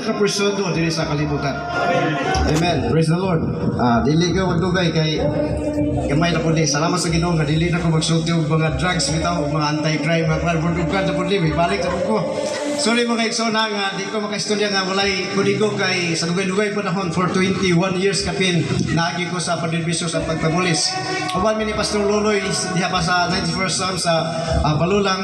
ka persono diri sa kalibutan. Amen. Praise the Lord. Dili ka magdugay kay gamay na po di. Salamat sa Ginoo nga dili na ko magsulti og mga drugs bitaw, og mga anti-crime, mga kwarbudugan sa pundi, balik sa ko. Sorry mga iksona nga di ko makaistorya nga walay kudigo kay sa dugay-dugay panahon for 21 years kapin naagi ko sa pagdirbisyo sa pagpamulis. Uban mi ni Pastor Loloy diha pa sa 91st Psalm sa Balulang.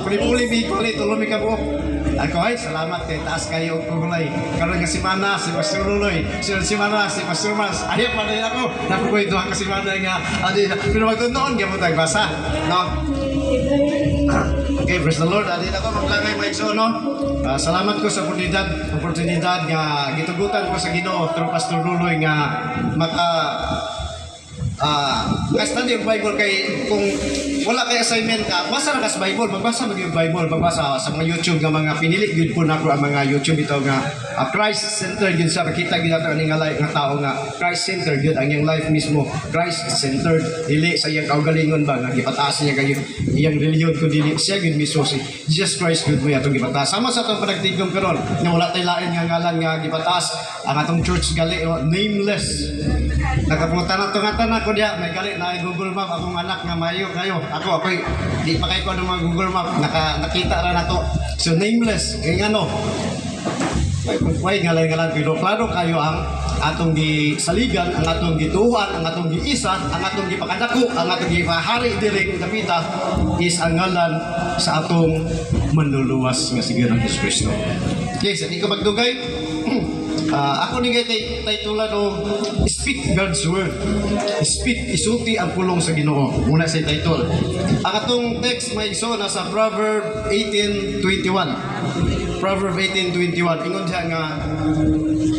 Puli-puli bihikuli tulo mi ka buok. Ako ay salamat kay taas kayo og pagulay. Karon nga semana si Pastor Loloy, sunod semana si Pastor Mas. Ay pa din ako. Nakukuha duha ka semana nga adi pero magtuon gyud mo tag basa. No. Okay, praise the Lord. Adi ako maglangay mga igsoon. Salamat ko sa oportunidad nga gitugutan ko sa Ginoo through Pastor Loloy nga study yung Bible kay kung wala kay assignment ka, basa na ka sa Bible, magbasa mag yung Bible, magbasa sa mga YouTube nga mga pinili gyud po nako ang mga YouTube ito nga Christ-centered gyud sa makita gyud nato ani nga life nga tao nga Christ-centered gyud ang iyang life mismo, Christ-centered dili sa iyang kaugalingon ba nga gipataas niya kayo iyang relihiyon kun dili siya gyud mismo si Jesus Christ gyud mo atong gipataas. Sama sa atong panagtigom karon nga wala tay lain nga ngalan nga gipataas ang atong church gali nameless. Nakapunta na itong atan ako diya, may galit na Google Map, akong anak nga mayo kayo. Ako, di pa kayo ko ng mga Google Map, nakita ra na to. So nameless, kaya ano, may ngalan-ngalan, pero klaro kayo ang atong gisaligan, ang atong gituan, ang atong giisa, ang atong gipakadako, ang atong gipahari diri kung kapita is ang ngalan sa atong manluluwas nga sige ng Hesus Kristo. Okay, sa di ko magdugay, ako ni kay titulan o Speak God's Word. Speak, isulti ang pulong sa Ginoo. Muna sa title. Ang atong text may iso na sa Proverb 18:21. Proverb 18:21. Ingon siya nga,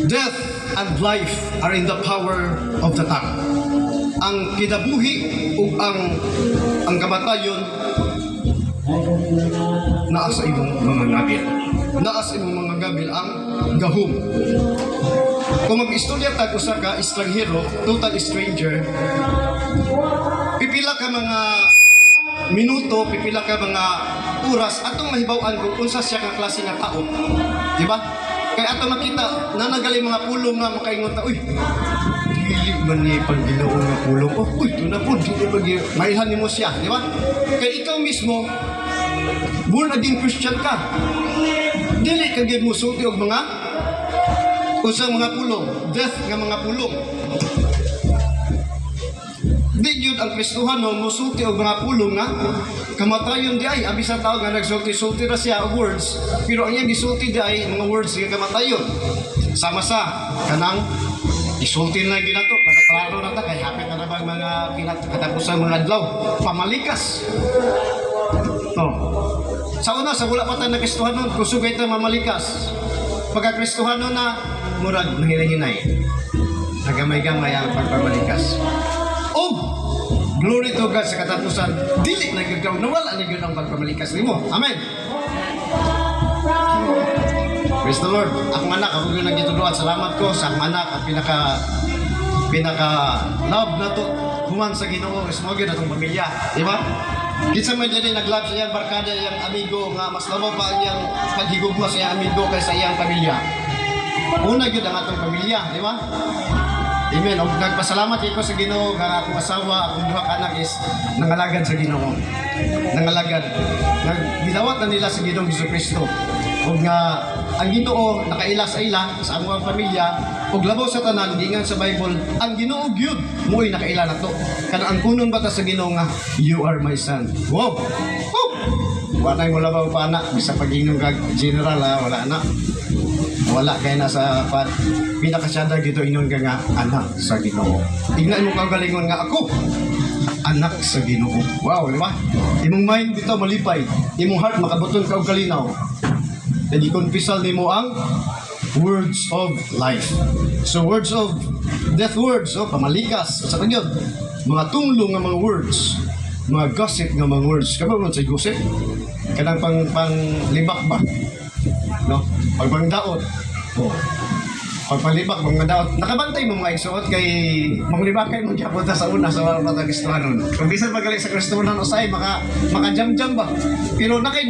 death and life are in the power of the tongue. Ang kinabuhi ug ang kamatayon naa sa imong mga gabil. Naa sa imong mga gabil ang gahom. Kung mag-istorya tag usa ka estranghero, total stranger, pipila ka mga minuto, pipila ka mga oras atong mahibaw-an kung unsa siya ka klase nga tao. Di ba? Kaya atong makita nanagali mga pulong nga makaingon ta, uy, dili man ni pagginoo nga pulong. Oh, uy, ito na po, dili pag mailhan nimo siya, di ba? Kaya ikaw mismo born again Christian ka. Dili ka gyud musulti og mga usang mga pulong, death nga mga pulong. Di yun ang Kristohan no, musulti o mga pulong nga kamatayon di ay, abis ang tao nga nagsulti-sulti na siya o words, pero ang iyang gisulti di ay mga words nga kamatayon. Sama sa kanang isulti na ginato, klaro na ta, kay hapit na bang mga katapusan mga adlaw, pamalikas. No. Sa una, sa wala pa tayo na Kristohan nun, kusugay tayo mamalikas. Pagka Kristohan nun na, murag mahinay-hinay. Nagamay-gamay ang pagpamalikas. Oh! Glory to God sa katapusan. Dili na gyud ka nawala na gyud ang pagpamalikas nimo. Amen. Praise the Lord. Akong anak, ako gyud nagituduan. Salamat ko sa akong anak ang pinaka love na to human sa Ginoo is mo gyud atong pamilya, di ba? Kinsa man dili nag-love sa iyang barkada, iyang amigo nga mas lamo pa ang iyang paghigugma sa iyang amigo kaysa iyang pamilya. Una gyud ang atong pamilya, di ba? Amen. Og nagpasalamat ko sa Ginoo nga akong asawa, akong duha ka anak is nangalagad sa Ginoo. Nangalagad. Nagbilawat na nila sa Ginoong Jesucristo. Og nga ang Ginoo nakaila sa ila sa among pamilya og labaw sa tanan gingan sa Bible ang Ginoo gyud mo'y nakaila nato. Kanang ang kunong bata sa Ginoo nga you are my son. Wow. Woo! Wala mo labaw pa anak bisa pagingong kag general wala na. Wala kay nasa pinakasyada dito inon ka nga anak sa Ginoo. Tingnan mo kagalingon nga ako anak sa Ginoo. Wow, di ba? Imong mind dito malipay, imong heart makabuton ka og kalinaw. Then i-confessal nimo ang words of life. So words of death words, pamalikas sa tagyod. Mga tunglong nga mga words, mga gossip nga mga words. Kamu man sa gossip? Kanang pang libak ba? No? Pagpangdaot. pagpalibak mga daot nakabantay mo mga igsuot kay manglibak kay mong gipunta sa una sa wala mga Kristohanon kung bisan magaling sa Kristohanon usay maka jam ba pero nakay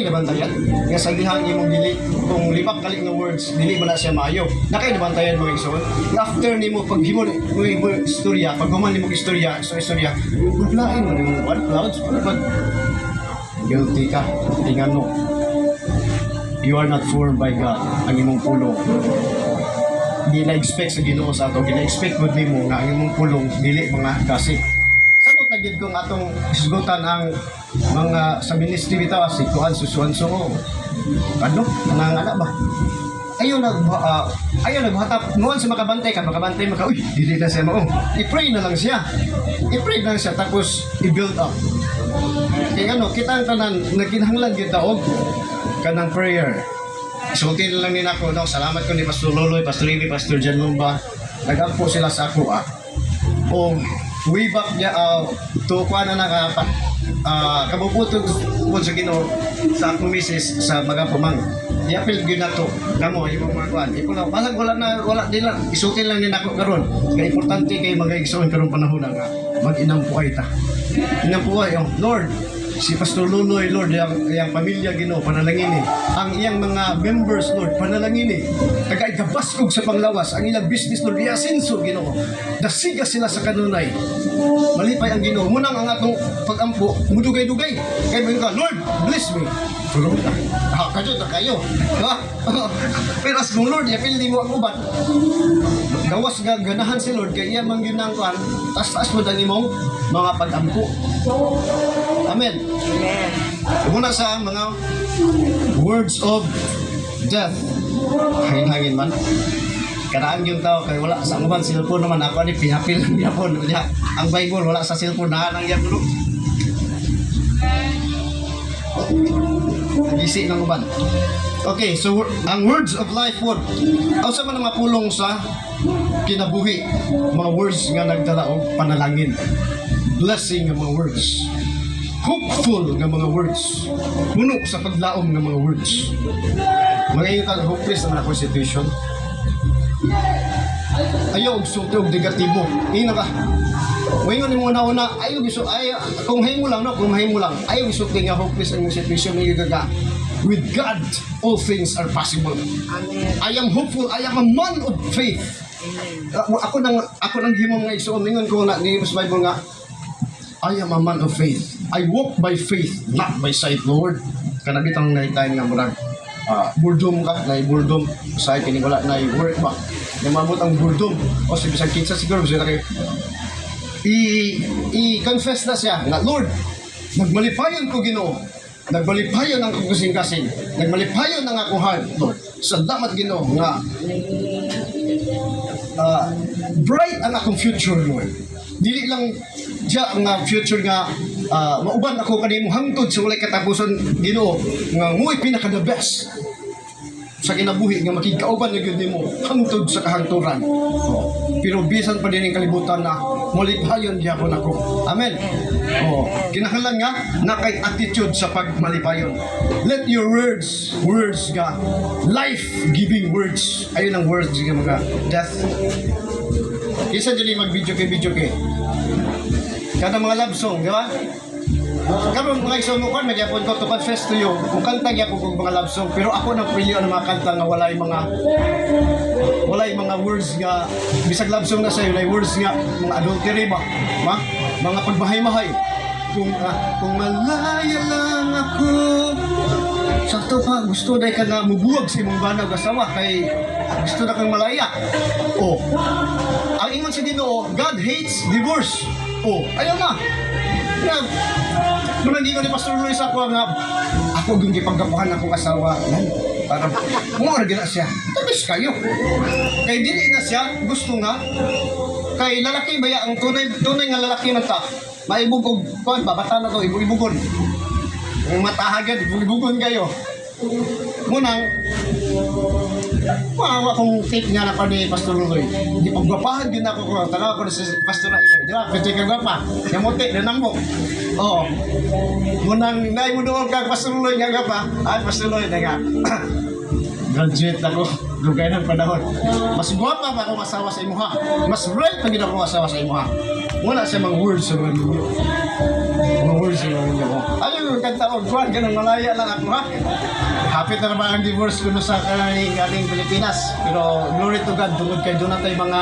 nabantayan nga sa dihang imong dili kung libak kali nga words dili ba na siya maayo nakay nabantayan mo igsuot after nimo paghimo mo istorya pag human nimo istorya istorya maglain mo nimo what clouds pag guilty ka tingnan mo you are not formed by God ang imong pulong gina-expect sa Ginoo sa ato gina-expect gud nimo nga ang imong pulong dili mga kasi sabot na gid kong atong isgutan ang mga sa ministry bitaw si Kuan Susuanso ano nang ba ayaw naghatap noon sa makabantay maka uy dili na siya mao i-pray na lang siya tapos i-build up kaya kita ang tanan nagkinahanglan gyud taog kanang prayer. Sulti na lang din ako, no? Salamat ko ni Pastor Loloy, Pastor Ivy, Pastor Jan Lumba. Nag-ampo sila sa ako, O way back niya, tukuan na kabuputog po sa Ginoo sa akong misis sa mga pumang. I-appeal yun na to. Kamo, yung mga kuhan. Ipulaw, basag wala din lang. Isutin lang din ako karon. Kaya importante kayo mga igsoon karong panahon na nga. Mag-inampuay ta. Inampuay, Lord, si Pastor Loloy, Lord, yung pamilya Ginoo panalangin ang iyang mga members, Lord, panalangin tagay gabaskog sa panglawas ang ilang business, Lord, iasinso Ginoo dasiga sila sa kanunay malipay ang Ginoo munang ang atong pagampo mudugay-dugay kay mo ka Lord, bless me tulong ka kadyo na kayo pero as mong Lord, yapil di mo ang ubat gawas ganahan si Lord kay iya mang ginang kuan taas mo dali mong mga pagampo. Amen. Amen. Muna sa mga words of death. Hangin-hangin man. Karaan yung tao kay wala sa uban cellphone naman ako ni pinapil ng yapon. Ang Bible wala sa cellphone na nang yapon. Gisi ng uban. Okay, so ang words of life word. Asa man ang mapulong sa kinabuhi. Mga words nga nagdala og panalangin. Blessing ng mga words. Hopeful ng mga words. Puno sa paglaom ng mga words. Mga yung hopeless naman ako situation. Ayaw sulti og negatibo. Ina ka. Ngayon yung una-una, ayaw gusto, kung mahimo lang, no? Kung mahimo lang, ayaw gusto nga hopeless ang situation ng gaga. With God, all things are possible. Amen. I am hopeful. I am a man of faith. Amen. Ako nang himong nga isuon ningon ko na ni sa Bible nga I am a man of faith. I walk by faith, not by sight, Lord. Kanabitang naitay nga murag boredom ka, na boredom sa kini wala na work ba. Namabot ang boredom. O si bisag kinsa siguro siya kay i-confess na siya nga Lord, nagmalipayon ko Ginoo. Nagmalipayon ang akong kasing-kasing. Nagmalipayon ang akong heart, Lord. Salamat Ginoo nga bright ang akong future, Lord. Dili lang diya nga future nga mauban ako kanimo hangtod sa walay katapusan Ginoo nga mo'y pinaka the best sa kinabuhi nga makikauban na gyud nimo hangtod sa kahangturan. Pero bisan pa din ang kalibutan na malipayon gyapon ako. Amen. Kinahanglan nga nakay attitude sa pagmalipayon. Let your words nga life-giving words. Ayun ang words nga mga death. Isa dili mag-video kay kada mga love song, di ba? Karon mga isang mo kan magyapon ko to confess to you. Kung kanta gyapon ko mga love song, pero ako nang pili ang mga kanta nga walay mga words nga bisag love song na sayo, walay words nga mga adultery ba? Mga pagmahay-mahay. Kung malaya lang ako. Sakto pa, gusto na ka nga mubuwag sa imong banag asawa kay gusto na kang malaya. Ang ingon sa Ginoo, God hates divorce. Ayaw na. Muna hindi ko ni Pastor Luis ako nga ako yung gipagkapuhan akong asawa. Para mawag na siya. Tabis kayo. Kay dili na siya, gusto nga. Kay lalaki ba ang tunay nga lalaki man ta. Maibugog ko, babata na to, ibugon. Kung matahagan, ibugon kayo. Munang, maawa kong tip nga na pa ni Pastor Luloy. Di pagwapahan din ako ko. Tanaw ko na si Pastor na iba. Di ba? Pwede ka gwapa. Yamuti, nanambok. Munang, naay mo doon ka Pastor Luloy nga gwapa. Pastor Luloy na nga. graduate ako, dugay ng panahon. Mas guwapa pa ako masawa sa imuha. Mas right pa gid ako masawa sa imuha. Wala siya mga words sa mga ninyo. Mga words sa mga ninyo. Ayaw yung kanta ko, kuwan, ganang malaya lang ako ha. Hapit na naman ang divorce ko sa kaning Pilipinas. Pero glory to God, tungod kay doon natin mga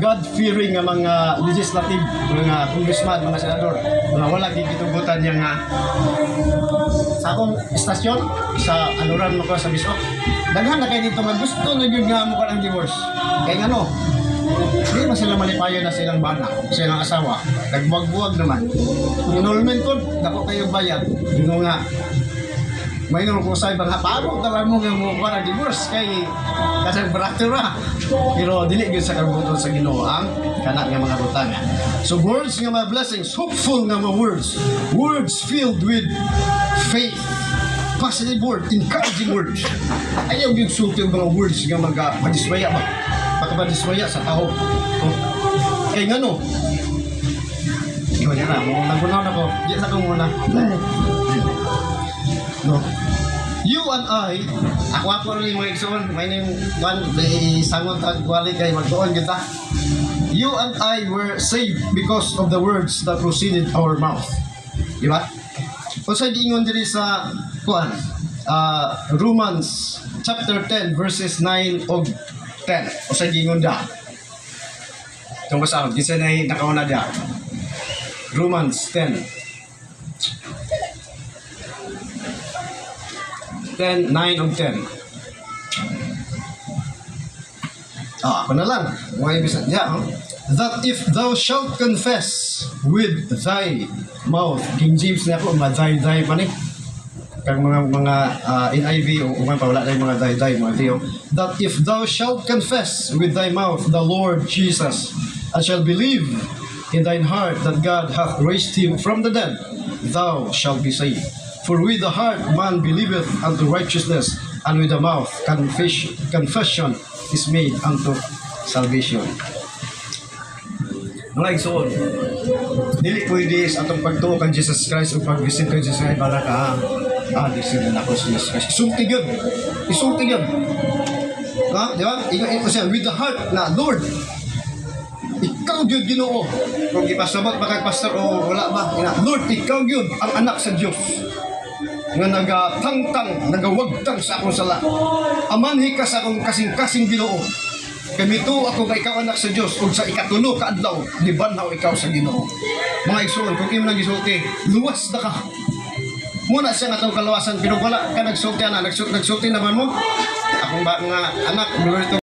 God-fearing nga mga legislative, mga congressman, mga senador. Mga wala gigitugutan niya nga sa akong istasyon, sa aluran mo ko sa Bisok. Daghan na kayo dito nga gusto na yun nga mo ka ng divorce. Kaya ano, hindi na sila malipayo na silang bana, silang asawa. Nagbuwag-buwag naman. Kung enrollment ko, dako kayo bayad. Yun nga, may nung kung sa ibang hapagod talaga mo nga mo para divorce kay kasang baratura. Pero dili gyud sa kabuton sa Ginoo ang kana nga mga butanga. So words nga mga blessings, hopeful nga mga words filled with faith, positive word, encouraging words. Ayaw yung sulti yung mga words nga madismaya ba? Pagkamadismaya sa tao. Kaya nga no, iwan niya na, nagunaw na ko. Diyan sa kong muna. No. You and I, ako rin mga igsoon, may nang one, may sangot at wali kay magdoon kita. You and I were saved because of the words that proceeded our mouth. Di ba? Kung sa diingon diri sa kuan, Romans chapter 10 verses 9 og 10. O sa diingon da. Itong basahon, gisa na nakauna da. Romans 10. 9 of 10. Ako na lang. Mga ibig niya, that if thou shalt confess with thy mouth, King James na ako, thy pa ni. Kag mga NIV o mga pa wala na yung mga thy, mga tiyo. That if thou shalt confess with thy mouth the Lord Jesus, and shall believe in thine heart that God hath raised him from the dead, thou shalt be saved. For with the heart man believeth unto righteousness, and with the mouth confession is made unto salvation. Mga igsoon, dili pwede sa atong pagtuo kang Jesus Christ o pag-visit kang Jesus Christ para ka, visit na ako sa Jesus Christ. Isulti yun. Isulti yun. Ha? Di ba? Ikaw siya, with the heart na, Lord, ikaw yun Ginoo. Kung ipasabot makagpastor o wala ba, Lord, ikaw yun ang anak sa Diyos nga nagatangtang, nagawagtang sa akong sala. Amanhi ka sa akong kasing-kasing Ginoo. Kamito ako nga ikaw anak sa Diyos ug sa ikatulo ka adlaw libanhaw ikaw sa Ginoo. Mga igsoon, kung imo nang gisulti, luwas na ka. Muna siya nga itong kalawasan, pero wala ka nagsulti na, nagsulti naman mo. Akong ba nga anak, glory to